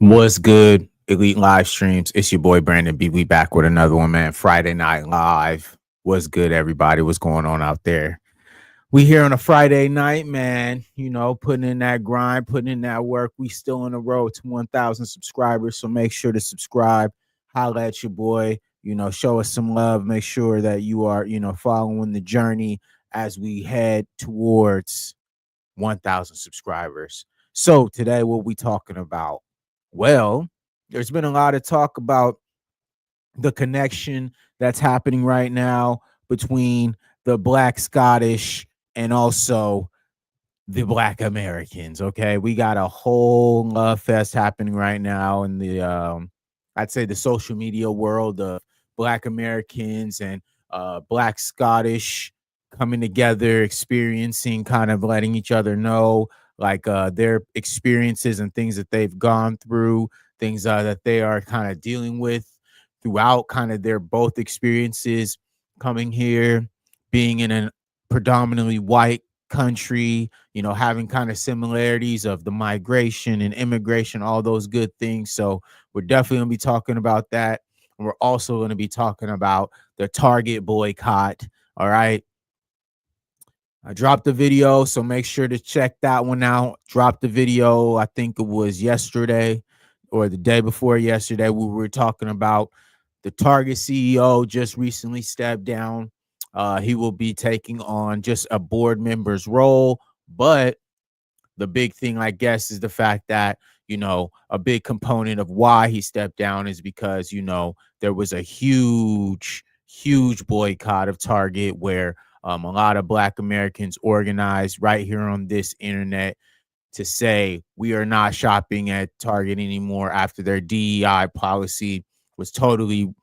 What's good, Elite Live Streams? It's your boy Brandon B. We back with another one, man. Friday Night Live. What's good, everybody? What's going on out there? We here on a Friday night, man. You know, putting in that grind, putting in that work. We still on the road to 1,000 subscribers, so make sure to subscribe. Holla at your boy. You know, show us some love. Make sure that you are, following the journey as we head towards 1,000 subscribers. So today, what we talking about? Well, there's been a lot of talk about the connection that's happening right now between the Black Scottish and also the Black Americans. Okay, we got a whole love fest happening right now in the I'd say the social media world of Black Americans and Black Scottish coming together, experiencing, kind of letting each other know like their experiences and things that they've gone through, things that they are kind of dealing with throughout kind of their both experiences coming here, being in a predominantly white country, having kind of similarities of the migration and immigration, all those good things. So we're definitely going to be talking about that. And we're also going to be talking about the Target boycott. All right. I dropped the video, so make sure to check that one out. Dropped the video, I think it was yesterday or the day before yesterday. We were talking about the Target CEO just recently stepped down. He will be taking on just a board member's role. But the big thing, I guess, is the fact that, a big component of why he stepped down is because, there was a huge, huge boycott of Target where a lot of Black Americans organized right here on this internet to say we are not shopping at Target anymore after their DEI policy was totally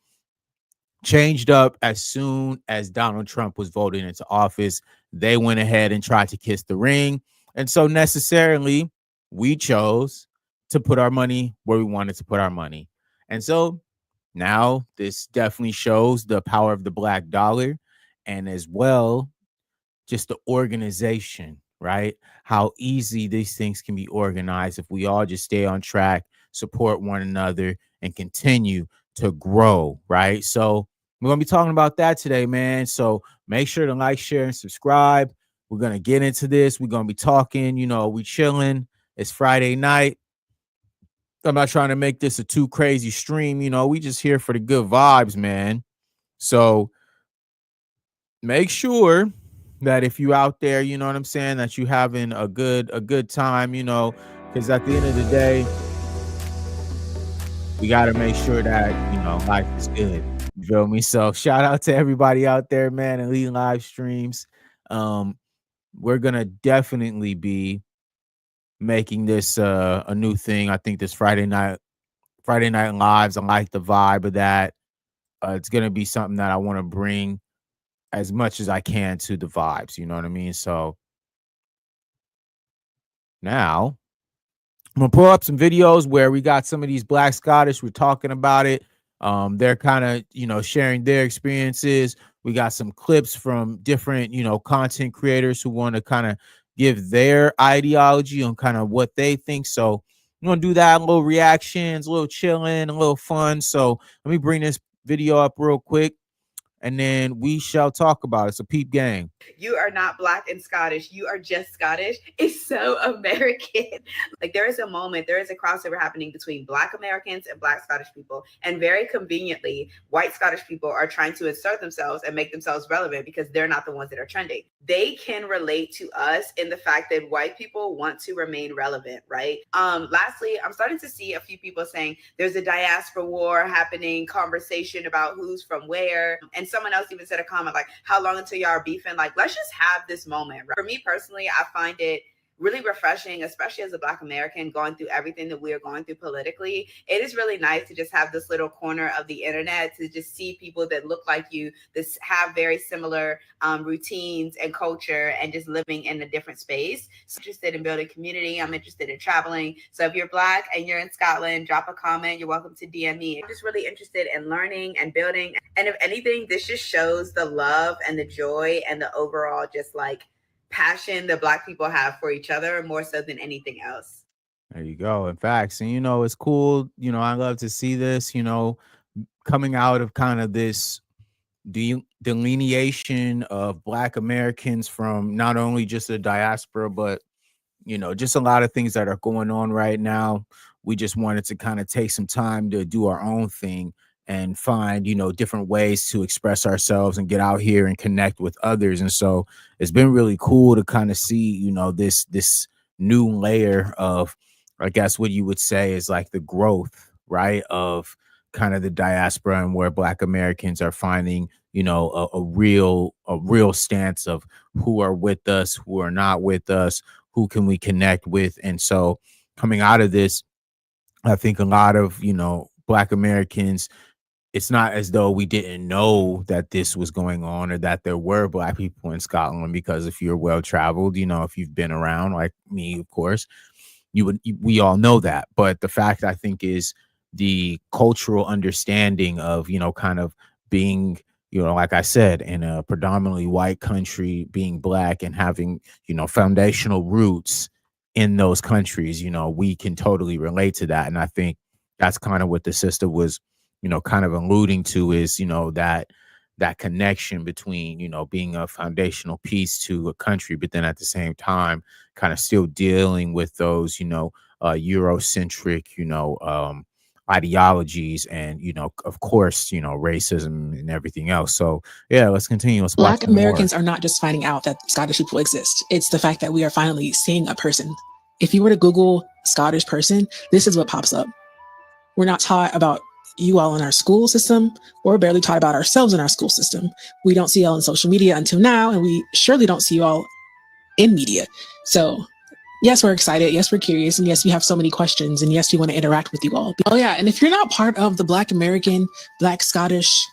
changed up as soon as Donald Trump was voted into office. They went ahead and tried to kiss the ring. And so necessarily we chose to put our money where we wanted to put our money. And so now this definitely shows the power of the black dollar and as well just the organization, right? How easy these things can be organized if we all just stay on track, support one another, and continue to grow, right? So we're gonna be talking about that today, man. So make sure to like, share, and subscribe. We're gonna get into this. We're gonna be talking, we chilling. It's Friday night. I'm not trying to make this a too crazy stream, we just here for the good vibes, man. So make sure that if you out there, you know what I'm saying, that you having a good time, because at the end of the day, we got to make sure that, life is good. You feel me? So shout out to everybody out there, man, and Elite Live Streams. Um, we're gonna definitely be making this a new thing. I think this Friday night lives. I like the vibe of that. It's gonna be something that I want to bring as much as I can to the vibes. You know what I mean? So now I'm gonna pull up some videos where we got some of these Black Scottish. We're talking about it. They're kind of sharing their experiences. We got some clips from different content creators who want to kind of give their ideology on kind of what they think. So I'm gonna do that. A little reactions, a little chilling, a little fun. So let me bring this video up real quick, and then we shall talk about it. So peep gang. You are not black and Scottish. You are just Scottish. It's so American. Like there is a moment, there is a crossover happening between black Americans and black Scottish people. And very conveniently, white Scottish people are trying to assert themselves and make themselves relevant because they're not the ones that are trending. They can relate to us in the fact that white people want to remain relevant, right? Lastly, I'm starting to see a few people saying there's a diaspora war happening, conversation about who's from where. And someone else even said a comment like, how long until y'all are beefing? Like, let's just have this moment. For me personally, I find it really refreshing, especially as a black American going through everything that we're going through politically. It is really nice to just have this little corner of the internet to just see people that look like you, that have very similar routines and culture and just living in a different space. So I'm interested in building community. I'm interested in traveling. So if you're black and you're in Scotland, drop a comment. You're welcome to DM me. I'm just really interested in learning and building. And if anything, this just shows the love and the joy and the overall just like passion that black people have for each other more so than anything else. There you go. In fact, and it's cool. I love to see this, coming out of kind of this delineation of Black Americans from not only just the diaspora, but just a lot of things that are going on right now. We just wanted to kind of take some time to do our own thing and find, different ways to express ourselves and get out here and connect with others. And so it's been really cool to kind of see, this new layer of, I guess what you would say is like the growth, right? Of kind of the diaspora and where Black Americans are finding, a real stance of who are with us, who are not with us, who can we connect with. And so coming out of this, I think a lot of, Black Americans, it's not as though we didn't know that this was going on or that there were Black people in Scotland, because if you're well traveled, if you've been around like me, of course, we all know that. But the fact, I think, is the cultural understanding of, kind of being, like I said, in a predominantly white country, being Black and having, foundational roots in those countries, we can totally relate to that. And I think that's kind of what the sister was, kind of alluding to, is, that connection between, being a foundational piece to a country, but then at the same time, kind of still dealing with those, Eurocentric, ideologies and, of course, racism and everything else. So yeah, let's continue. Let's watch Black Americans are not just finding out that Scottish people exist. It's the fact that we are finally seeing a person. If you were to Google Scottish person, this is what pops up. We're not taught about you all in our school system. We're barely taught about ourselves in our school system. We don't see you all on social media until now, and we surely don't see you all in media. So yes, we're excited. Yes, we're curious. And yes, we have so many questions. And yes, we want to interact with you all. Oh yeah, and if you're not part of the Black American, Black Scottish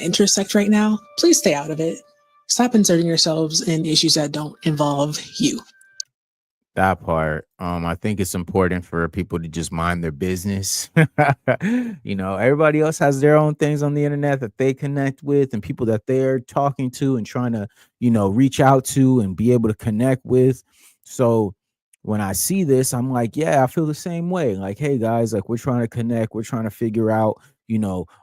intersect right now, please stay out of it. Stop inserting yourselves in issues that don't involve you. That part. I think it's important for people to just mind their business. Everybody else has their own things on the internet that they connect with and people that they're talking to and trying to, reach out to and be able to connect with. So when I see this, I'm like, yeah, I feel the same way. Like, hey guys, like we're trying to connect, we're trying to figure out,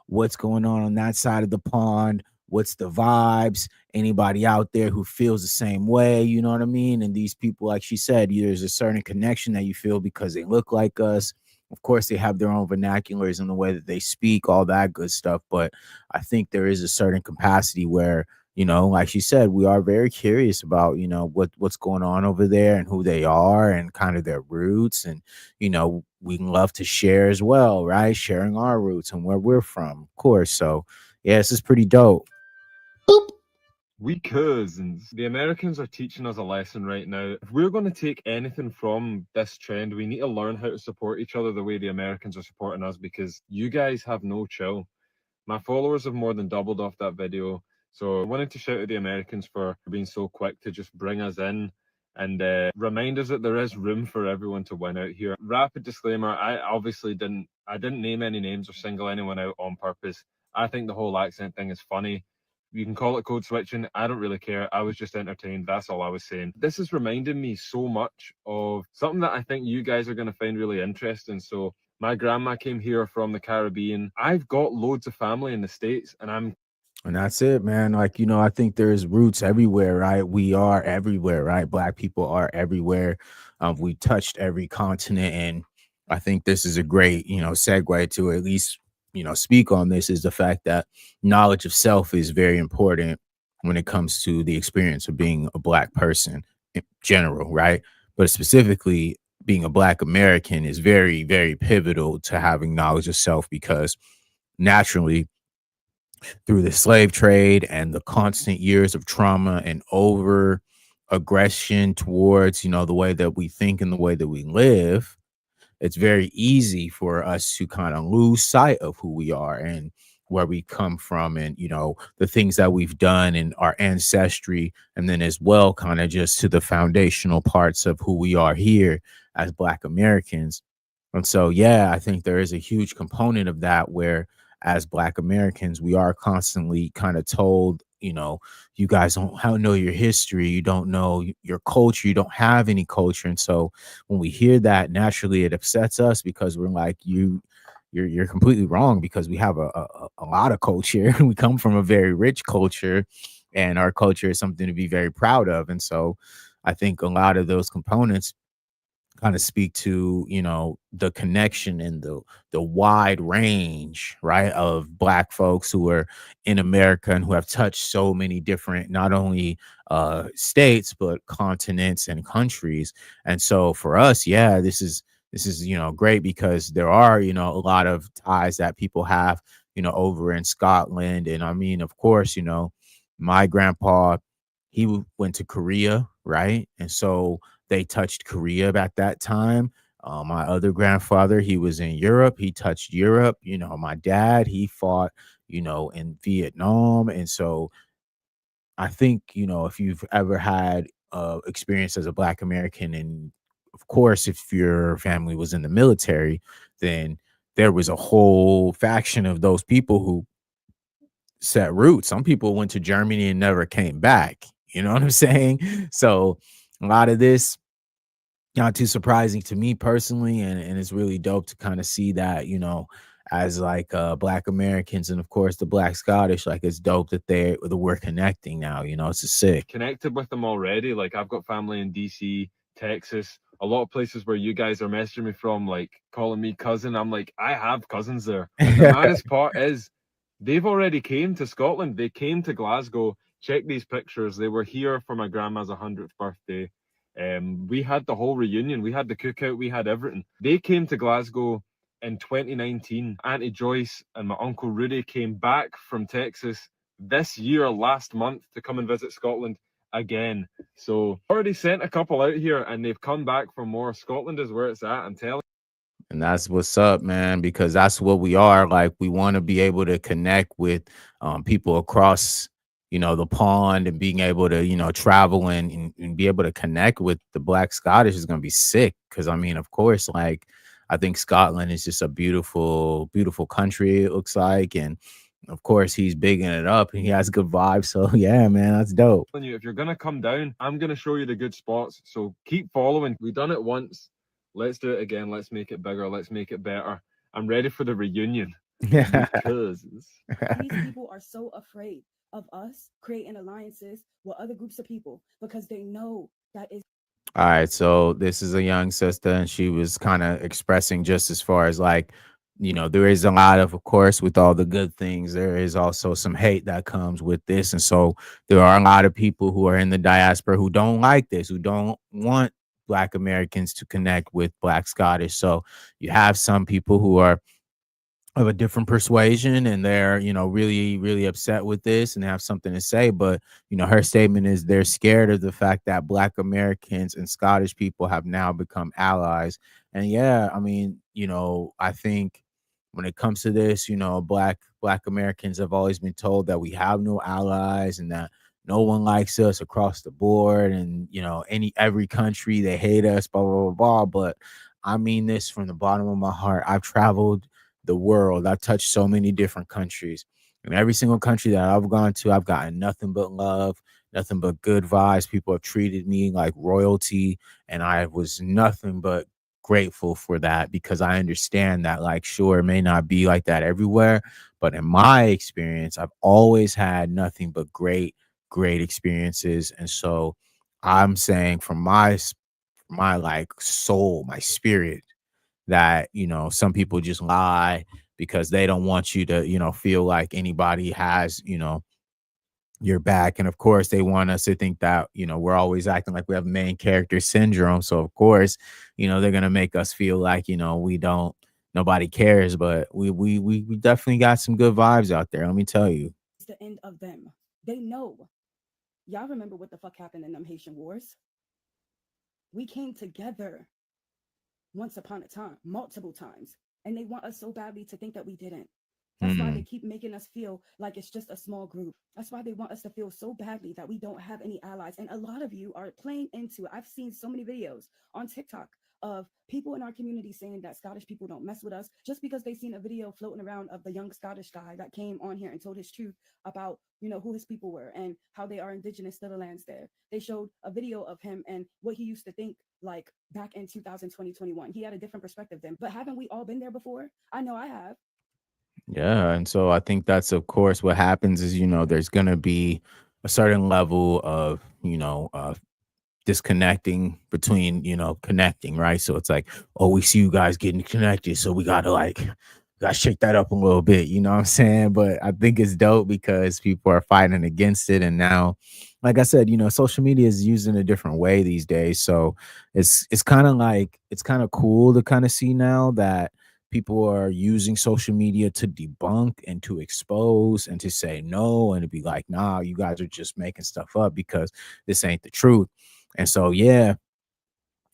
what's going on that side of the pond, what's the vibes, anybody out there who feels the same way, you know what I mean? And these people, like she said, there's a certain connection that you feel because they look like us. Of course, they have their own vernaculars and the way that they speak, all that good stuff. But I think there is a certain capacity where, like she said, we are very curious about, what's going on over there and who they are and kind of their roots. And, we love to share as well, right? Sharing our roots and where we're from, of course. So, yeah, this is pretty dope. Boop. We cousins. The Americans are teaching us a lesson right now. If we're going to take anything from this trend, we need to learn how to support each other the way the Americans are supporting us, because you guys have no chill. My followers have more than doubled off that video. So I wanted to shout at the Americans for being so quick to just bring us in and remind us that there is room for everyone to win out here. Rapid disclaimer, I obviously didn't name any names or single anyone out on purpose. I think the whole accent thing is funny. You can call it code switching. I don't really care. I was just entertained. That's all I was saying. This is reminding me so much of something that I think you guys are going to find really interesting. So my grandma came here from the Caribbean. I've got loads of family in the States, and that's it, man. Like, I think there's roots everywhere, right? We are everywhere, right? Black people are everywhere. We touched every continent. And I think this is a great, segue to at least, speak on this, is the fact that knowledge of self is very important when it comes to the experience of being a Black person in general, right? But specifically, being a Black American is very, very pivotal to having knowledge of self, because naturally, through the slave trade and the constant years of trauma and over aggression towards, the way that we think and the way that we live, it's very easy for us to kind of lose sight of who we are and where we come from and, the things that we've done in our ancestry. And then as well, kind of just to the foundational parts of who we are here as Black Americans. And so, yeah, I think there is a huge component of that where as Black Americans, we are constantly kind of told you know, you guys don't know your history, you don't know your culture, you don't have any culture. And so when we hear that, naturally it upsets us because we're like, you're completely wrong, because we have a lot of culture. We come from a very rich culture, and our culture is something to be very proud of. And so I think a lot of those components kind of speak to, you know, the connection and the wide range, right, of black folks who are in America and who have touched so many different, not only states but continents and countries. And so for us, yeah, this is, you know, great, because there are, you know, a lot of ties that people have, you know, over in Scotland. And I mean, of course, you know, my grandpa, went to Korea, right? And so they touched Korea at that time. My other grandfather, he was in Europe. He touched Europe. You know, my dad, he fought, you know, in Vietnam. And so I think, you know, if you've ever had experience as a Black American, and of course, if your family was in the military, then there was a whole faction of those people who set roots. Some people went to Germany and never came back. You know what I'm saying? So a lot of this, not too surprising to me personally, and it's really dope to kind of see that, you know, as like Black Americans, and of course the Black Scottish, like it's dope that we're connecting now. You know, it's just sick. Connected with them already. Like I've got family in DC, Texas, a lot of places where you guys are messaging me from, like calling me cousin. I'm like, I have cousins there. And the maddest part is they've already came to Scotland. They came to Glasgow. Check these pictures. They were here for my grandma's 100th birthday. We had the whole reunion. We had the cookout. We had everything. They came to Glasgow in 2019. Auntie Joyce and my uncle Rudy came back from Texas this year, last month, to come and visit Scotland again. So already sent a couple out here, and they've come back for more. Scotland is where it's at, I'm telling. And that's what's up, man, because that's what we are. Like, we want to be able to connect with people across, you know, the pond, and being able to, you know, travel and be able to connect with the Black Scottish is going to be sick. Cause I mean, of course, like, I think Scotland is just a beautiful, beautiful country, it looks like. And of course, he's bigging it up and he has good vibes. So, yeah, man, that's dope. You, if you're gonna come down, I'm gonna show you the good spots. So keep following. We've done it once. Let's do it again. Let's make it bigger. Let's make it better. I'm ready for the reunion. Because these people are so afraid of us creating alliances with other groups of people because they know that is. All right, so this is a young sister, and she was kind of expressing just as far as like, you know, there is a lot of course, with all the good things, there is also some hate that comes with this. And so there are a lot of people who are in the diaspora who don't like this, who don't want Black Americans to connect with Black Scottish. So you have some people who are of a different persuasion, and they're, you know, really, really upset with this and have something to say. But, you know, her statement is they're scared of the fact that Black Americans and Scottish people have now become allies. And yeah, I mean, you know, I think when it comes to this, you know, Black Americans have always been told that we have no allies and that no one likes us across the board, and you know, every country, they hate us, blah blah blah blah. But I mean this from the bottom of my heart. I've traveled the world. I've touched so many different countries. And every single country that I've gone to, I've gotten nothing but love, nothing but good vibes. People have treated me like royalty. And I was nothing but grateful for that, because I understand that, like, sure, it may not be like that everywhere, but in my experience, I've always had nothing but great, great experiences. And so I'm saying from my like soul, my spirit, that, you know, some people just lie because they don't want you to, you know, feel like anybody has, you know, your back. And of course, they want us to think that, you know, we're always acting like we have main character syndrome. So of course, you know, they're gonna make us feel like, you know, nobody cares. But we definitely got some good vibes out there. Let me tell you. It's the end of them. They know. Y'all remember what the fuck happened in them Haitian wars? We came together once upon a time, multiple times, and they want us so badly to think that we didn't. That's why they keep making us feel like it's just a small group. That's why they want us to feel so badly that we don't have any allies. And a lot of you are playing into it. I've seen so many videos on TikTok of people in our community saying that Scottish people don't mess with us just because they seen a video floating around of the young Scottish guy that came on here and told his truth about, you know, who his people were and how they are indigenous to the lands there. They showed a video of him and what he used to think like back in 2021. He had a different perspective then. But haven't we all been there before? I know I have. Yeah, and so I think that's of course what happens is, there's gonna be a certain level of, disconnecting between, connecting, right? So it's like, oh, we see you guys getting connected, so we gotta shake that up a little bit, you know what I'm saying? But I think it's dope because people are fighting against it. And now, like I said, social media is used in a different way these days. So it's kind of cool to kind of see now that people are using social media to debunk and to expose and to say no and to be like, nah, you guys are just making stuff up because this ain't the truth. And so, yeah,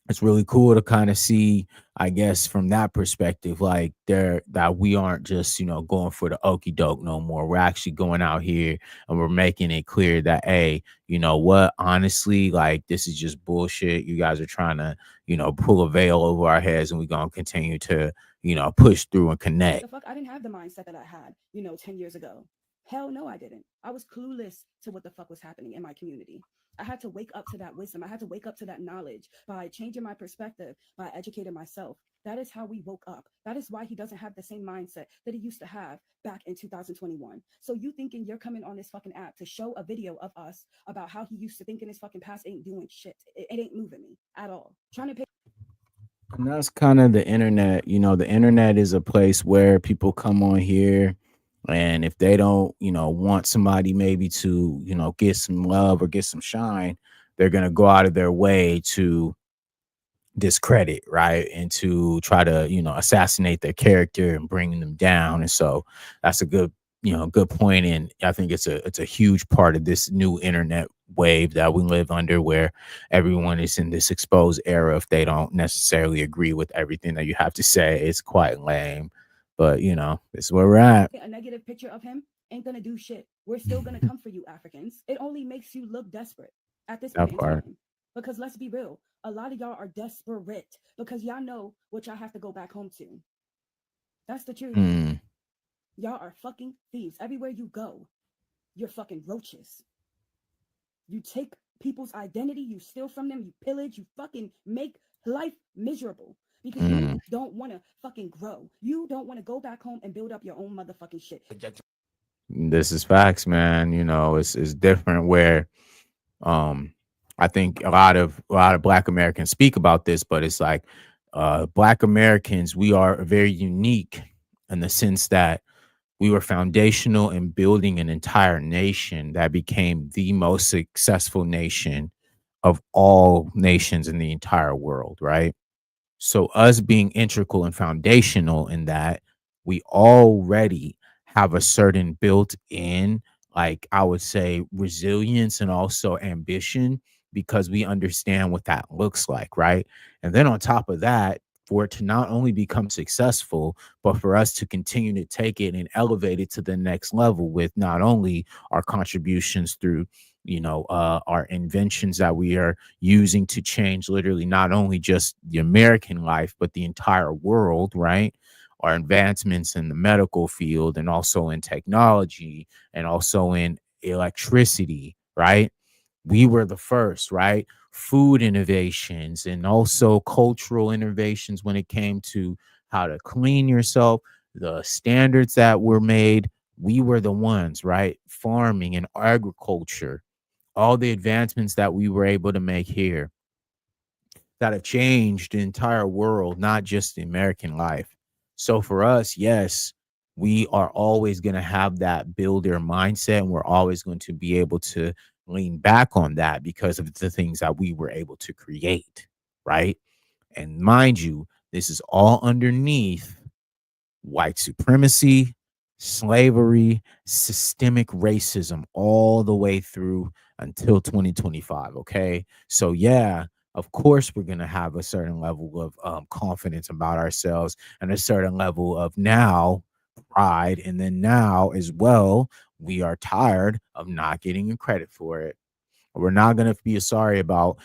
it's really cool to kind of see, I guess, from that perspective, like that we aren't just, going for the okey doke no more. We're actually going out here and we're making it clear that, hey, you know what, honestly, like this is just bullshit. You guys are trying to, pull a veil over our heads, and we're gonna continue to, push through and What connect. the fuck? I didn't have the mindset that I had, 10 years ago. Hell no, I didn't. I was clueless to what the fuck was happening in my community. I had to wake up to that wisdom. I had to wake up to that knowledge by changing my perspective, by educating myself. That is how we woke up. That is why he doesn't have the same mindset that he used to have back in 2021. So you thinking you're coming on this fucking app to show a video of us about how he used to think in his fucking past ain't doing shit. It ain't moving me at all. Trying to pay. And that's kind of the internet. The internet is a place where people come on here, and if they don't, want somebody maybe to, get some love or get some shine, they're going to go out of their way to discredit, right? And to try to, assassinate their character and bring them down. And so that's a good point. And I think it's a huge part of this new internet wave that we live under, where everyone is in this exposed era. If they don't necessarily agree with everything that you have to say, it's quite lame. But it's where we're at. A negative picture of him ain't gonna do shit. We're still gonna come for you, Africans. It only makes you look desperate at this point That in part. time. Because let's be real, a lot of y'all are desperate because y'all know what y'all have to go back home to. That's the truth. Mm. Y'all are fucking thieves. Everywhere you go, you're fucking roaches. You take people's identity, you steal from them, you pillage, you fucking make life miserable because you don't want to fucking grow. You don't want to go back home and build up your own motherfucking shit. This is facts, man. It's different where I think a lot of Black Americans speak about this, but it's like Black Americans, we are very unique in the sense that we were foundational in building an entire nation that became the most successful nation of all nations in the entire world, right? So us being integral and foundational in that, we already have a certain built-in, like I would say, resilience and also ambition, because we understand what that looks like, right? And then on top of that, for it to not only become successful, but for us to continue to take it and elevate it to the next level with not only our contributions through, our inventions that we are using to change literally not only just the American life, but the entire world, right? Our advancements in the medical field and also in technology and also in electricity, right? We were the first, right? Food innovations and also cultural innovations when it came to how to clean yourself, the standards that were made. We were the ones, right? Farming and agriculture, all the advancements that we were able to make here that have changed the entire world, not just the American life. So for us, yes, we are always going to have that builder mindset, and we're always going to be able to lean back on that because of the things that we were able to create, right? And mind you, this is all underneath white supremacy, slavery, systemic racism, all the way through until 2025. Okay. So, yeah, of course, we're going to have a certain level of confidence about ourselves and a certain level of now pride. And then now as well, we are tired of not getting credit for it. We're not going to be sorry about,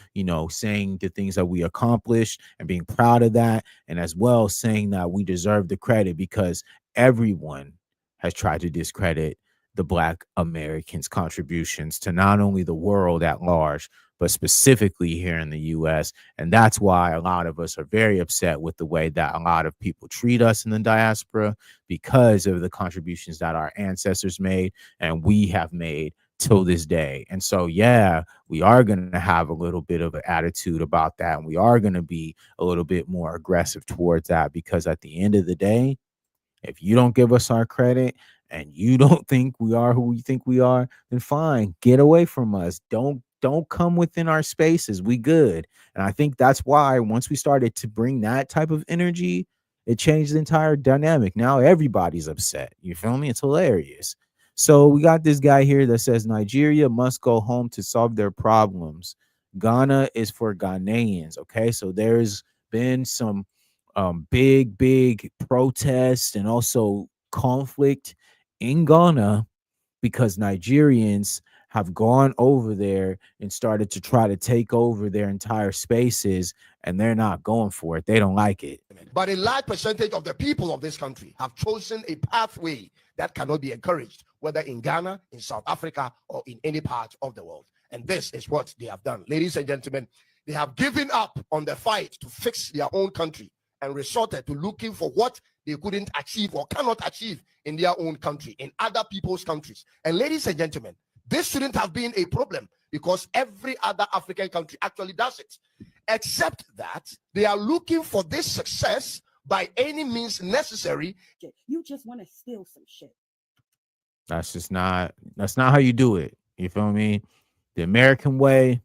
saying the things that we accomplished and being proud of that. And as well saying that we deserve the credit, because everyone has tried to discredit the Black Americans' contributions to not only the world at large, but specifically here in the US. And that's why a lot of us are very upset with the way that a lot of people treat us in the diaspora, because of the contributions that our ancestors made and we have made till this day. And so, yeah, we are going to have a little bit of an attitude about that. And we are going to be a little bit more aggressive towards that, because at the end of the day, if you don't give us our credit and you don't think we are who we think we are, then fine, get away from us. Don't come within our spaces. We good. And I think that's why once we started to bring that type of energy, it changed the entire dynamic. Now everybody's upset. You feel me? It's hilarious. So we got this guy here that says Nigeria must go home to solve their problems. Ghana is for Ghanaians. Okay, so there's been some big protests and also conflict in Ghana because Nigerians have gone over there and started to try to take over their entire spaces, and they're not going for it. They don't like it. But a large percentage of the people of this country have chosen a pathway that cannot be encouraged, whether in Ghana, in South Africa, or in any part of the world. And this is what they have done. Ladies and gentlemen, they have given up on the fight to fix their own country and resorted to looking for what they couldn't achieve or cannot achieve in their own country, in other people's countries. And ladies and gentlemen, this shouldn't have been a problem, because every other African country actually does it, except that they are looking for this success by any means necessary. You just want to steal some shit. That's not how you do it. You feel me? The American way,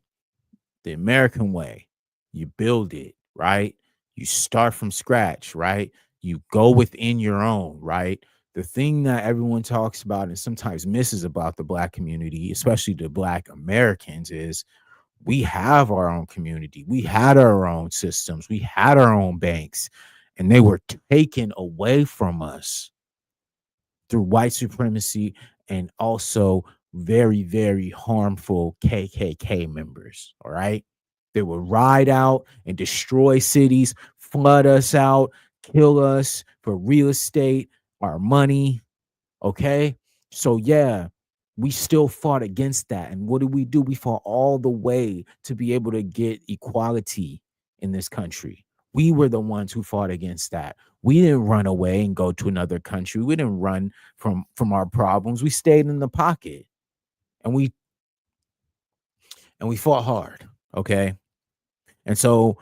you build it, right? You start from scratch, right? You go within your own, right? The thing that everyone talks about and sometimes misses about the Black community, especially the Black Americans, is we have our own community. We had our own systems. We had our own banks, and they were taken away from us through white supremacy and also very, very harmful KKK members. All right. They would ride out and destroy cities, flood us out, kill us for real estate, our money. Okay. So, yeah, we still fought against that. And what did we do? We fought all the way to be able to get equality in this country. We were the ones who fought against that. We didn't run away and go to another country. We didn't run from our problems. We stayed in the pocket, and we fought hard. Okay. And so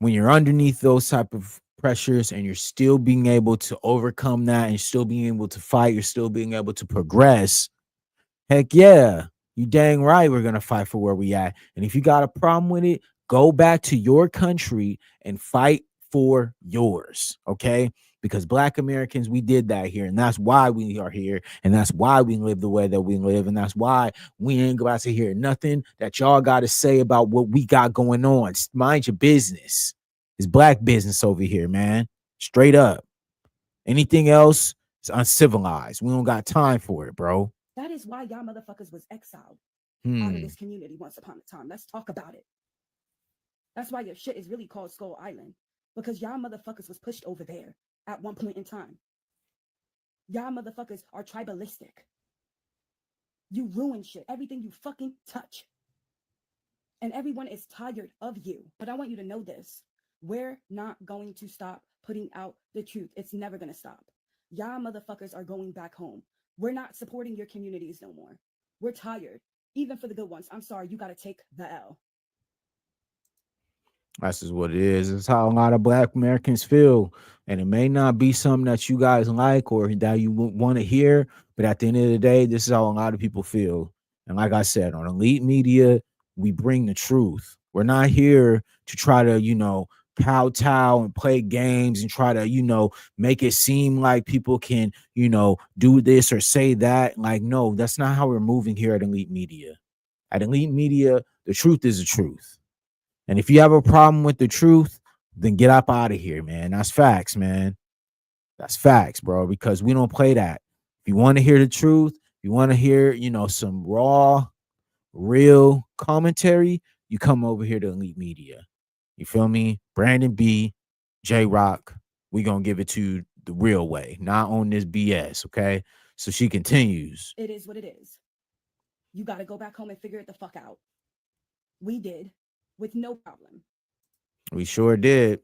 when you're underneath those type of pressures and you're still being able to overcome that and still being able to fight, you're still being able to progress, heck yeah, you dang right we're going to fight for where we at. And if you got a problem with it, go back to your country and fight for yours, okay? Because Black Americans, we did that here, and that's why we are here, and that's why we live the way that we live, and that's why we ain't about to hear nothing that y'all got to say about what we got going on. Mind your business. It's Black business over here, man. Straight up. Anything else is uncivilized. We don't got time for it, bro. That is why y'all motherfuckers was exiled out of this community once upon a time. Let's talk about it. That's why your shit is really called Skull Island, because y'all motherfuckers was pushed over there at one point in time. Y'all motherfuckers are tribalistic. You ruin shit, everything you fucking touch. And everyone is tired of you. But I want you to know this. We're not going to stop putting out the truth. It's never going to stop. Y'all motherfuckers are going back home. We're not supporting your communities no more. We're tired. Even for the good ones. I'm sorry, you got to take the L. That's just what it is. It's how a lot of Black Americans feel. And it may not be something that you guys like or that you want to hear, but at the end of the day, this is how a lot of people feel. And like I said, on Elite Media, we bring the truth. We're not here to try to, kowtow and play games and try to, make it seem like people can, do this or say that. Like, no, that's not how we're moving here at Elite Media. At Elite Media, the truth is the truth. And if you have a problem with the truth, then get up out of here, man. That's facts, man. That's facts, bro, because we don't play that. If you want to hear the truth, you want to hear, some raw, real, commentary, you come over here to Elite Media. You feel me? Brandon B, J Rock, we gonna give it to you the real way, not on this BS, okay? So she continues. It is what it is. You got to go back home and figure it the fuck out. We did, with no problem. We sure did.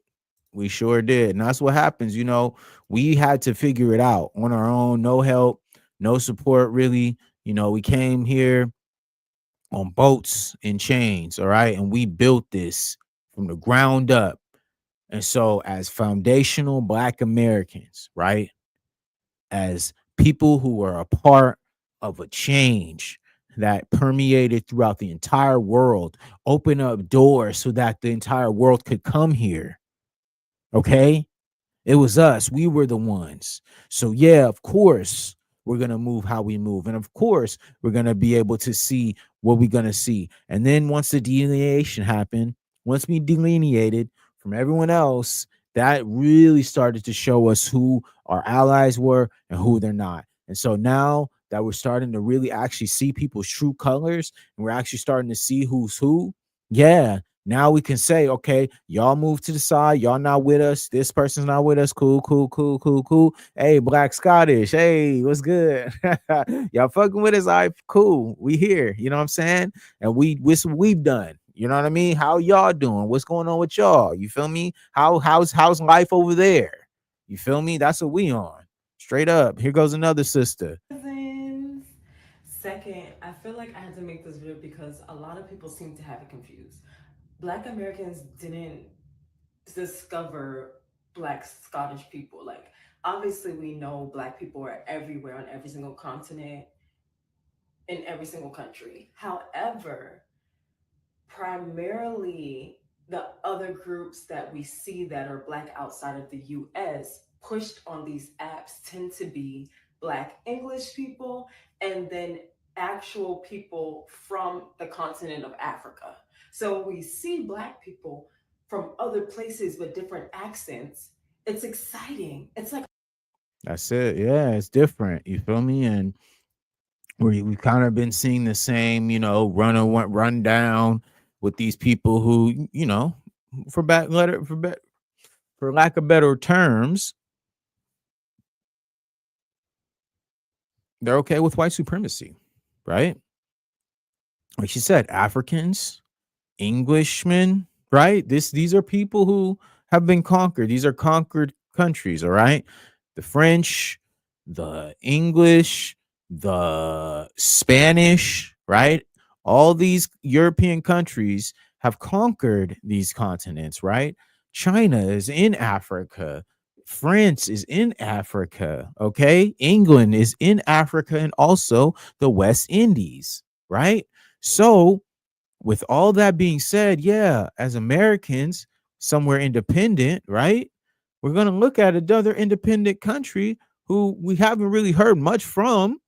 We sure did. And that's what happens. You know, we had to figure it out on our own. No help, no support, really. You know, we came here on boats and chains. All right. And we built this from the ground up. And so, as foundational Black Americans, right, as people who are a part of a change that permeated throughout the entire world, open up doors so that the entire world could come here. Okay. It was us. We were the ones. So, yeah, of course, we're going to move how we move. And of course, we're going to be able to see what we're going to see. And then once the delineation happened, once we delineated from everyone else, that really started to show us who our allies were and who they're not. And so now that we're starting to really actually see people's true colors and we're actually starting to see who's who, yeah, now we can say, okay, y'all move to the side. Y'all not with us. This person's not with us. Cool, cool, cool, cool, cool. Hey, Black Scottish. Hey, what's good? Y'all fucking with us? All right, cool. We here. You know what I'm saying? And we've done. You know what I mean? How y'all doing? What's going on with y'all? You feel me? How's life over there? You feel me? That's what we on. Straight up. Here goes another sister. Second, I feel like I had to make this video because a lot of people seem to have it confused. Black Americans didn't discover Black Scottish people. Like, obviously we know Black people are everywhere on every single continent, in every single country. However, primarily the other groups that we see that are Black outside of the US pushed on these apps tend to be Black English people and then actual people from the continent of Africa. So we see Black people from other places with different accents. It's exciting. It's like, That's it. Yeah, it's different. You feel me? And we've kind of been seeing the same, you know, run down with these people who, you know, for lack of better terms, they're okay with white supremacy, right? Like she said, Africans, Englishmen, right? These are people who have been conquered. These are conquered countries, all right? The French, the English, the Spanish, right? All these European countries have conquered these continents, right? China is in Africa. France is in Africa, okay? England is in Africa and also the West Indies, right? So, with all that being said, yeah, as Americans, somewhere independent, right? We're going to look at another independent country who we haven't really heard much from,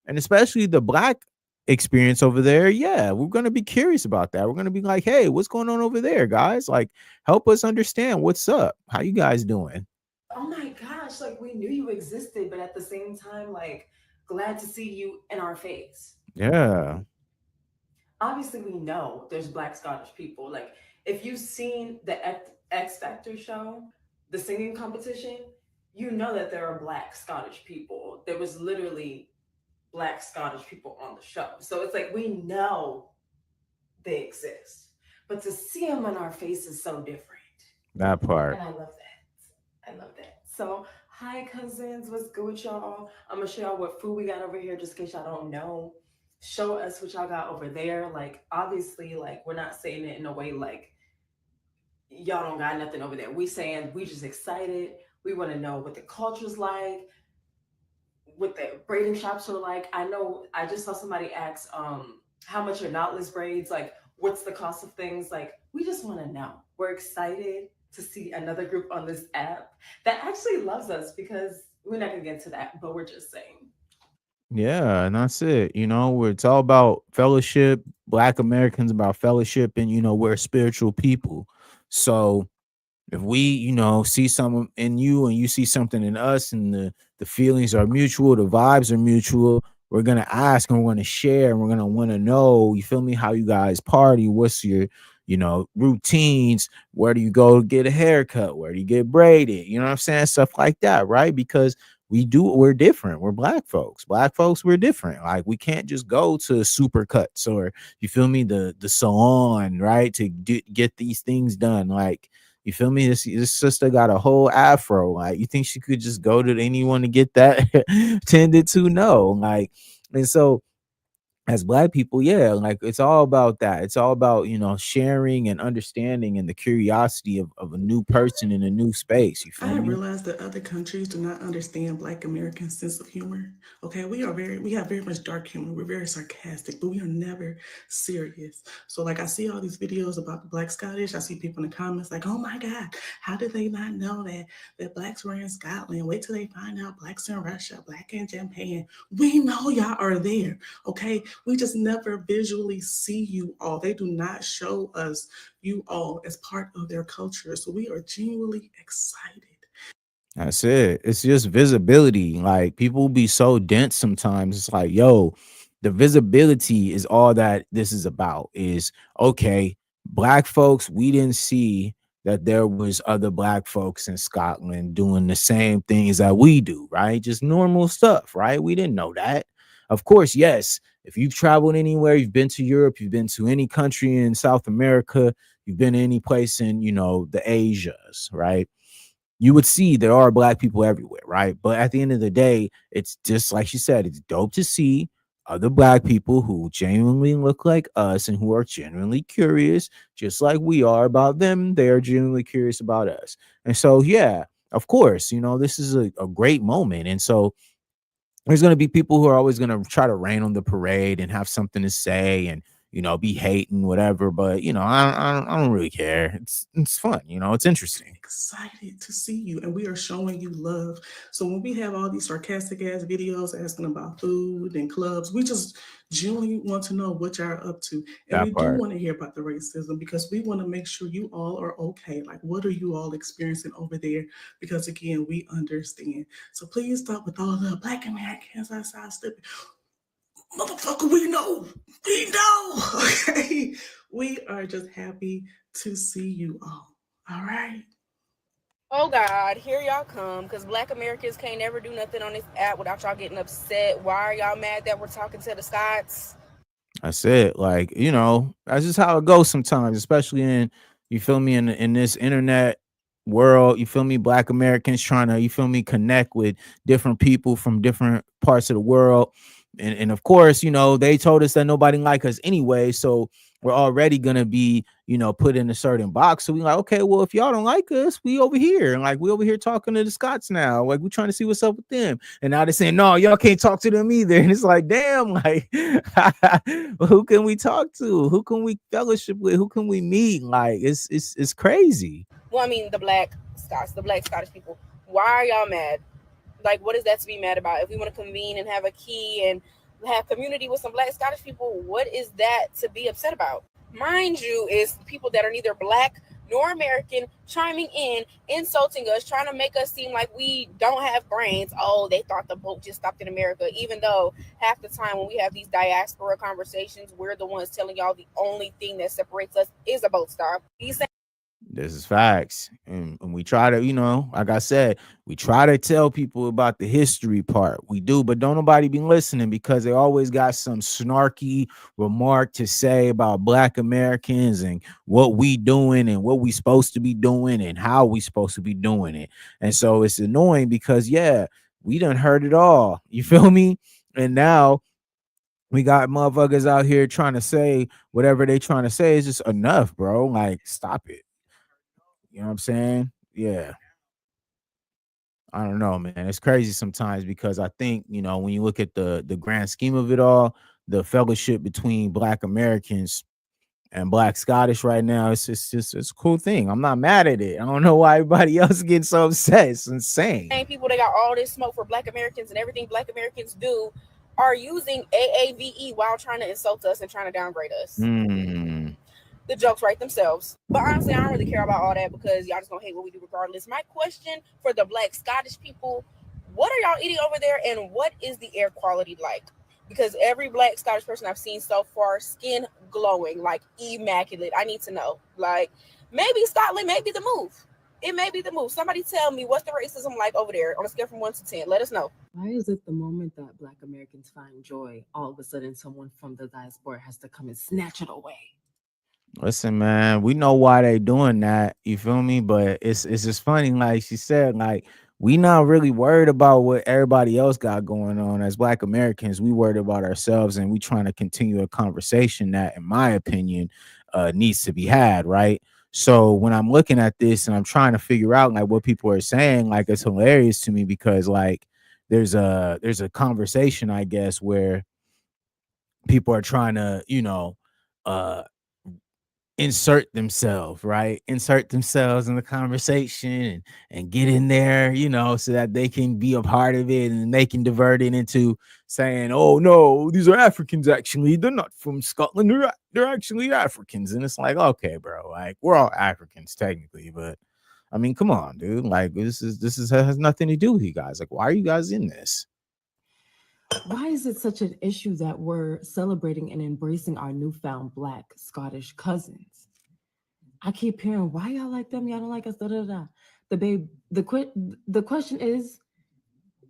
and especially the Black experience over there. Yeah, we're going to be curious about that. We're going to be like, hey, what's going on over there, guys? Like, help us understand what's up. How you guys doing? oh my gosh, like we knew you existed, but at the same time, like glad to see you in our face. Yeah. Obviously, we know there's Black Scottish people. Like, if you've seen the X Factor show, the singing competition, you know that there are Black Scottish people. There was literally Black Scottish people on the show. So it's like we know they exist. But to see them in our face is so different. That part. And I love that. I love that. So, hi, cousins. What's good with y'all? I'm going to show y'all what food we got over here just in case y'all don't know. Show us what y'all got over there. Like, obviously, like, we're not saying it in a way like y'all don't got nothing over there. We saying we just excited. We want to know what the culture's like, what the braiding shops are like. I know I just saw somebody ask how much are knotless braids, like what's the cost of things. Like, we just want to know. We're excited to see another group on this app that actually loves us, because we're not gonna get into that, but we're just saying. Yeah, and that's it. You know, it's all about fellowship. Black Americans about fellowship, and you know, we're spiritual people. So if we, you know, see something in you and you see something in us, and the feelings are mutual, the vibes are mutual, we're gonna ask and we're gonna share and we're gonna want to know, you feel me, how you guys party, what's your, you know, routines, where do you go to get a haircut, where do you get braided, you know what I'm saying, stuff like that, right? Because we're different. We're black folks. Black folks, we're different. Like we can't just go to Supercuts or, you feel me, the salon, right, to get these things done. Like, you feel me? This sister got a whole afro. Like, you think she could just go to anyone to get that tended to? No. Like, and so as black people, yeah, like it's all about that. It's all about, you know, sharing and understanding and the curiosity of a new person in a new space. You I feel have me? realized that other countries do not understand Black American sense of humor. Okay, we have very much dark humor. We're very sarcastic, but we are never serious. So, like, I see all these videos about the Black Scottish. I see people in the comments like, "Oh my God, how did they not know that blacks were in Scotland? Wait till they find out blacks in Russia, black in Japan." We know y'all are there. Okay, we just never visually see you all. They do not show us you all as part of their culture. So we are genuinely excited. That's it. It's just visibility. Like people be so dense sometimes. It's like, yo, the visibility is all that this is about. Is okay, black folks, we didn't see that there was other black folks in Scotland doing the same things that we do, right? Just normal stuff, right? We didn't know that. Of course, yes. If you've traveled anywhere, you've been to Europe, you've been to any country in South America, you've been to any place in, you know, the Asias, right? You would see there are black people everywhere, right? But at the end of the day, it's just like she said, it's dope to see other black people who genuinely look like us and who are genuinely curious, just like we are about them. They are genuinely curious about us. And so, yeah, of course, you know, this is a great moment. And so there's going to be people who are always going to try to rain on the parade and have something to say and, you know, be hating, whatever. But, you know, I don't really care. It's fun. You know, it's interesting. Excited to see you, and we are showing you love. So when we have all these sarcastic ass videos asking about food and clubs, we just genuinely want to know what y'all up to. And That we do part. want to hear about the racism because we want to make sure you all are okay. Like, what are you all experiencing over there? Because again, we understand. So please stop with all the Black Americans outside slipping. Motherfucker, we know. Okay. We are just happy to see you all. All right. Oh God, here y'all come, because Black Americans can't never do nothing on this app without y'all getting upset. Why are y'all mad that we're talking to the Scots? That's it. Like, you know, that's just how it goes sometimes, especially in, you feel me, in this internet world, you feel me, black Americans trying to, you feel me, connect with different people from different parts of the world. And of course, you know, they told us that nobody like us anyway. So we're already gonna be, you know, put in a certain box. So we like, okay, well, if y'all don't like us, we over here. And like we over here talking to the Scots now. Like we're trying to see what's up with them. And now they're saying, no, y'all can't talk to them either. And it's like, damn, like who can we talk to? Who can we fellowship with? Who can we meet? Like it's crazy. Well, I mean, the black Scottish people. Why are y'all mad? Like, what is that to be mad about? If we want to convene and have a key and have community with some black Scottish people, what is that to be upset about? Mind you, is people that are neither black nor American chiming in, insulting us, trying to make us seem like we don't have brains. Oh, they thought the boat just stopped in America, even though half the time when we have these diaspora conversations, we're the ones telling y'all the only thing that separates us is a boat stop. This is facts. And we try to, you know, like I said, we try to tell people about the history part. We do, but don't nobody be listening because they always got some snarky remark to say about black Americans and what we doing and what we supposed to be doing and how we supposed to be doing it. And so it's annoying because, yeah, we done heard it all. You feel me? And now we got motherfuckers out here trying to say whatever they trying to say is just enough, bro. Like, stop it. You know what I'm saying? Yeah. I don't know, man. It's crazy sometimes because I think, you know, when you look at the grand scheme of it all, the fellowship between black Americans and black Scottish right now, it's just it's a cool thing. I'm not mad at it. I don't know why everybody else gets so upset. It's insane. Same people that got all this smoke for black Americans and everything black Americans do are using AAVE while trying to insult us and trying to downgrade us. The jokes write themselves. But honestly, I don't really care about all that because y'all just gonna hate what we do regardless. My question for the black Scottish people, what are y'all eating over there and what is the air quality like? because every black Scottish person I've seen so far, skin glowing, like immaculate. I need to know. Like, maybe Scotland may be the move. It may be the move. Somebody tell me, what's the racism like over there on a scale from 1 to 10. Let us know. Why is it the moment that Black Americans find joy, all of a sudden someone from the diaspora has to come and snatch it away? Listen, man, we know why they doing that. You feel me? But it's just funny, like she said, like we not really worried about what everybody else got going on. As Black Americans, we worried about ourselves, and we trying to continue a conversation that, in my opinion, needs to be had, right? So when I'm looking at this and I'm trying to figure out like what people are saying, like it's hilarious to me because like there's a conversation, I guess, where people are trying to, uh insert themselves, right? Insert themselves in the conversation and get in there, so that they can be a part of it and they can divert it into saying, oh no, these are Africans actually. They're not from Scotland. They're actually Africans. And it's like, okay, bro, like we're all Africans technically, but I mean, come on, dude. Like this has nothing to do with you guys. Like, why are you guys in this? Why is it such an issue that we're celebrating and embracing our newfound Black Scottish cousins? I keep hearing, why y'all like them? Y'all don't like us. Da, da, da. The question is,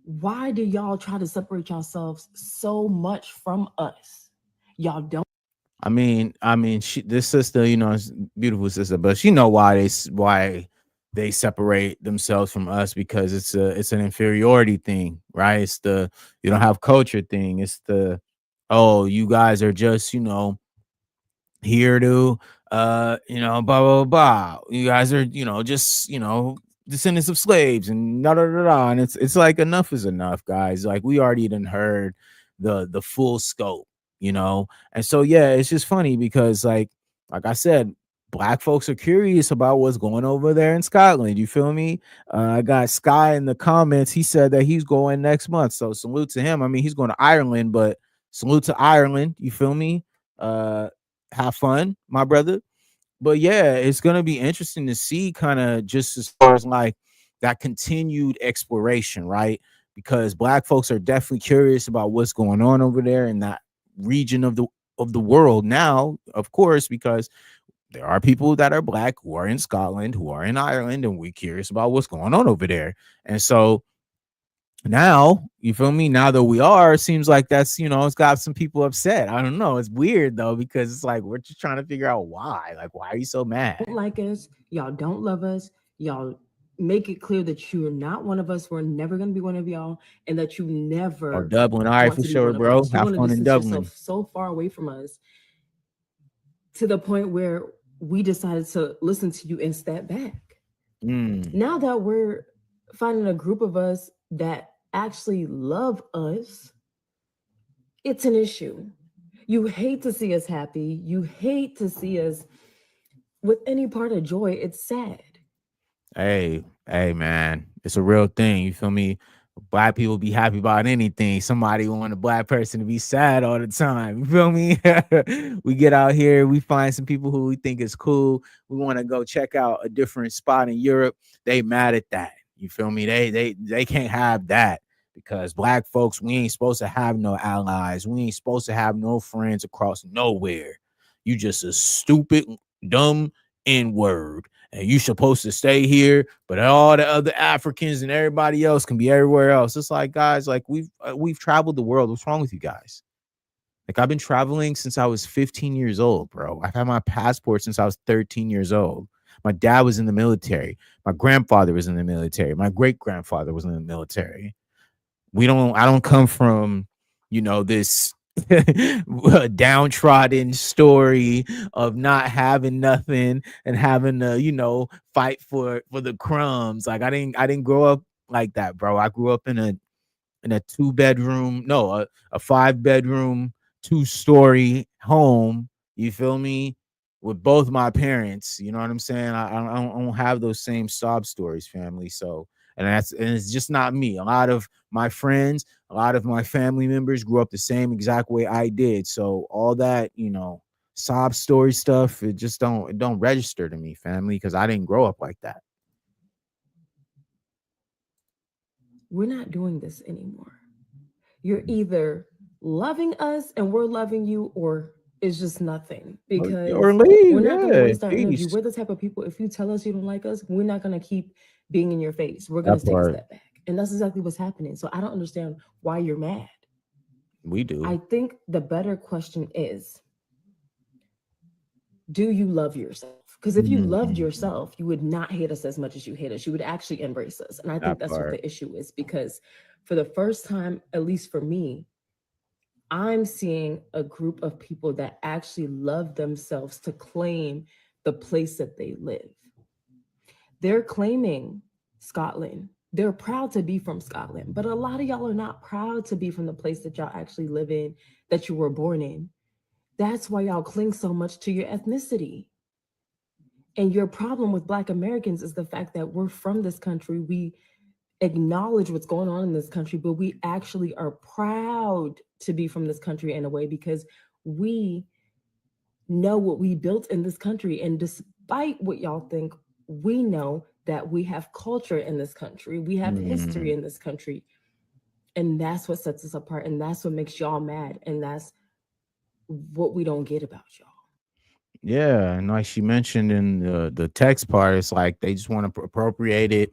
why do y'all try to separate yourselves so much from us? Y'all don't. I mean, this sister, is a beautiful sister, but she know why they separate themselves from us, because it's an inferiority thing, right? It's the you don't have culture thing. It's the, oh, you guys are just here to blah blah blah. You guys are just descendants of slaves and da da da da. And it's like enough is enough, guys. Like we already done heard the full scope, and so yeah, it's just funny because like I said, Black folks are curious about what's going over there in Scotland. You feel me? I got Sky in the comments. He said that he's going next month. So salute to him. I mean, he's going to Ireland, but salute to Ireland. You feel me? Have fun, my brother. But yeah, it's going to be interesting to see kind of just as far as like that continued exploration, right? Because Black folks are definitely curious about what's going on over there in that region of the world now, of course, because there are people that are Black who are in Scotland, who are in Ireland, and we're curious about what's going on over there. And so now, you feel me? Now that we are, it seems like that's, it's got some people upset. I don't know. It's weird though, because it's like we're just trying to figure out why. Like, why are you so mad? Don't like us. Y'all don't love us. Y'all make it clear that you're not one of us. We're never going to be one of y'all, and that you never. Oh, Dublin. All right, for sure, bro. Have fun in Dublin. So far away from us, to the point where we decided to listen to you and step back. Now that we're finding a group of us that actually love us, it's an issue. You hate to see us happy. You hate to see us with any part of joy. It's sad. Hey, man, it's a real thing. You feel me? Black people be happy about anything. Somebody want a Black person to be sad all the time. You feel me? We get out here, we find some people who we think is cool. We want to go check out a different spot in Europe. They mad at that. You feel me? They can't have that, because Black folks, we ain't supposed to have no allies. We ain't supposed to have no friends across nowhere. You just a stupid, dumb N-word. And you supposed to stay here, but all the other Africans and everybody else can be everywhere else. It's like, guys, like we've traveled the world. What's wrong with you guys? Like, I've been traveling since I was 15 years old, bro. I've had my passport since I was 13 years old. My dad was in the military. My grandfather was in the military. My great grandfather was in the military. I don't come from, this downtrodden story of not having nothing and having to fight for the crumbs. Like I didn't grow up like that, bro. I grew up in a 2-bedroom, no, a 5-bedroom 2-story home, you feel me, with both my parents. You know what I'm saying? I don't have those same sob stories, family. So and it's just not me. A lot of my friends, a lot of my family members grew up the same exact way I did. So all that, sob story stuff, it just don't register to me, family, because I didn't grow up like that. We're not doing this anymore. You're either loving us and we're loving you, or it's just nothing. Because or leave. we're not going to Yeah, waste our energy. peace. We're the type of people, if you tell us you don't like us, we're not going to keep being in your face. We're That going to take a part. step back. And that's exactly what's happening. So I don't understand why you're mad. We do. I think the better question is, do you love yourself? Because if you loved yourself, you would not hate us as much as you hate us. You would actually embrace us. And I think That that's what part. the issue is, because for the first time, at least for me, I'm seeing a group of people that actually love themselves to claim the place that they live. They're claiming Scotland. They're proud to be from Scotland, but a lot of y'all are not proud to be from the place that y'all actually live in, that you were born in. That's why y'all cling so much to your ethnicity. And your problem with Black Americans is the fact that we're from this country. We acknowledge what's going on in this country, but we actually are proud to be from this country in a way, because we know what we built in this country. And despite what y'all think, we know that we have culture in this country. We have history in this country. And that's what sets us apart. And that's what makes y'all mad. And that's what we don't get about y'all. Yeah, and like she mentioned in the text part, it's like they just want to appropriate it,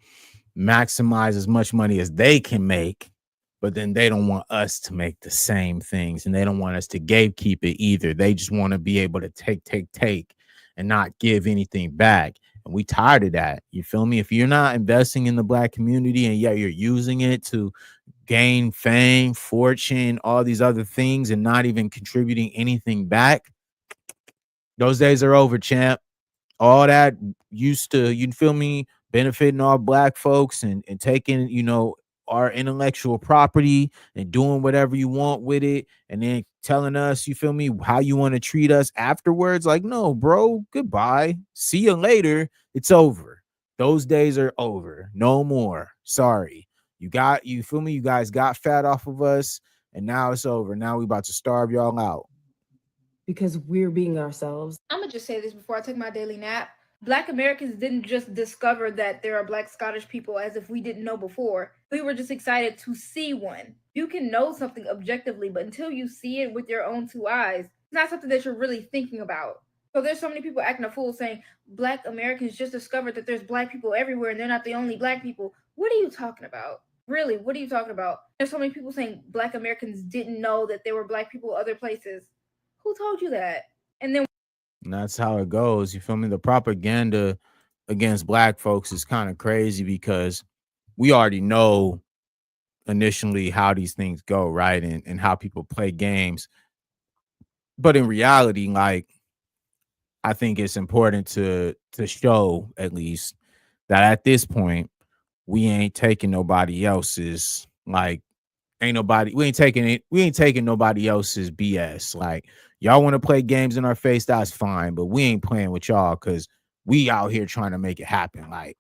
maximize as much money as they can make, but then they don't want us to make the same things, and they don't want us to gatekeep it either. They just want to be able to take, and not give anything back. And we tired of that. You feel me? If you're not investing in the Black community and yet you're using it to gain fame, fortune, all these other things, and not even contributing anything back, those days are over, champ. All that used to, you feel me, benefiting all Black folks and taking, our intellectual property and doing whatever you want with it, and then telling us, you feel me, how you want to treat us afterwards. Like, no, bro, goodbye. See you later. It's over. Those days are over. No more. Sorry. You feel me? You guys got fat off of us, and now it's over. Now we about to starve y'all out. Because we're being ourselves. I'm gonna just say this before I take my daily nap. Black Americans didn't just discover that there are Black Scottish people as if we didn't know before. We were just excited to see one. You can know something objectively, but until you see it with your own two eyes, it's not something that you're really thinking about. So there's so many people acting a fool saying Black Americans just discovered that there's Black people everywhere and they're not the only Black people. What are you talking about? Really, what are you talking about? There's so many people saying Black Americans didn't know that there were Black people other places. Who told you that? And that's how it goes. You feel me? The propaganda against Black folks is kind of crazy, because we already know initially how these things go, right? And how people play games. But in reality, like, I think it's important to show, at least, that at this point, we ain't taking nobody else's, like, we ain't taking nobody else's BS. Like, y'all want to play games in our face, that's fine, but we ain't playing with y'all, because we out here trying to make it happen. Like,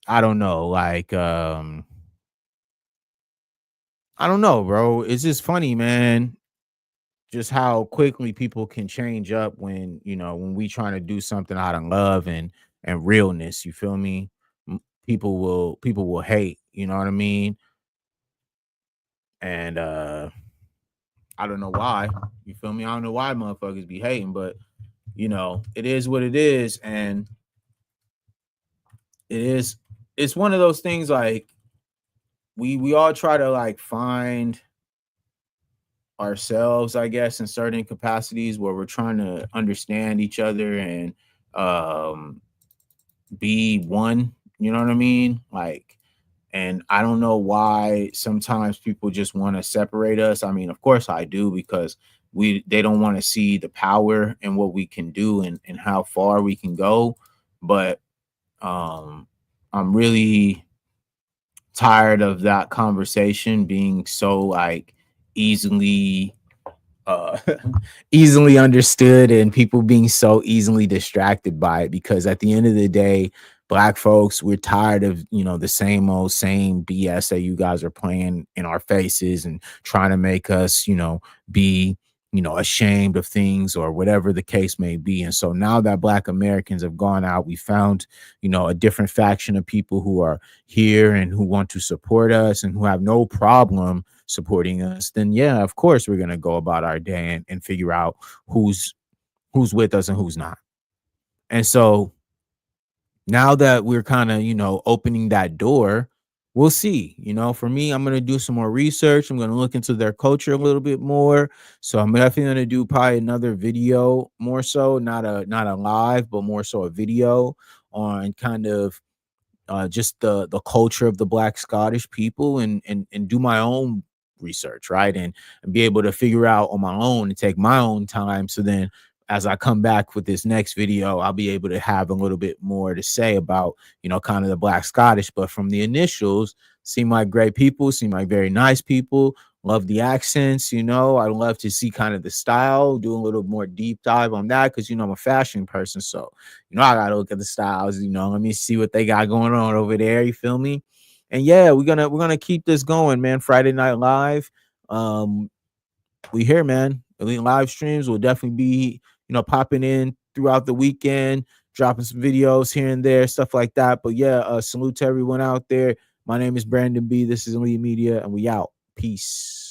I don't know, like, I don't know, bro. It's just funny, man, just how quickly people can change up when we trying to do something out of love and realness. You feel me? People will hate, you know what I mean? And I don't know why. You feel me? I don't know why motherfuckers be hating, but it is what it is. And it's one of those things, like, we all try to, like, find ourselves, I guess, in certain capacities where we're trying to understand each other and be one, you know what I mean? Like, and I don't know why sometimes people just want to separate us. I mean, of course I do, because they don't want to see the power and what we can do and how far we can go. But I'm really tired of that conversation being so, like, easily understood, and people being so easily distracted by it, because at the end of the day, Black folks, we're tired of the same BS that you guys are playing in our faces and trying to make us be ashamed of things or whatever the case may be. And so now that Black Americans have gone out, we found a different faction of people who are here and who want to support us and who have no problem supporting us, then yeah, of course we're gonna go about our day and figure out who's with us and who's not. And so now that we're kind of, opening that door, we'll see. For me, I'm going to do some more research. I'm going to look into their culture a little bit more. So I'm definitely going to do probably another video, more so, not a live, but more so a video on kind of just the culture of the Black Scottish people, and do my own research, right? And be able to figure out on my own and take my own time. So then as I come back with this next video, I'll be able to have a little bit more to say about, kind of the Black Scottish. But from the initials, seem like great people, seem like very nice people. Love the accents, I love to see kind of the style, do a little more deep dive on that, because, I'm a fashion person. So, I got to look at the styles, let me see what they got going on over there. You feel me? And yeah, we're gonna keep this going, man. Friday Night Live. We here, man. Elite live streams will definitely be, popping in throughout the weekend, dropping some videos here and there, stuff like that. But yeah, salute to everyone out there. My name is Brandon B. This is Elite Media, and we out. Peace.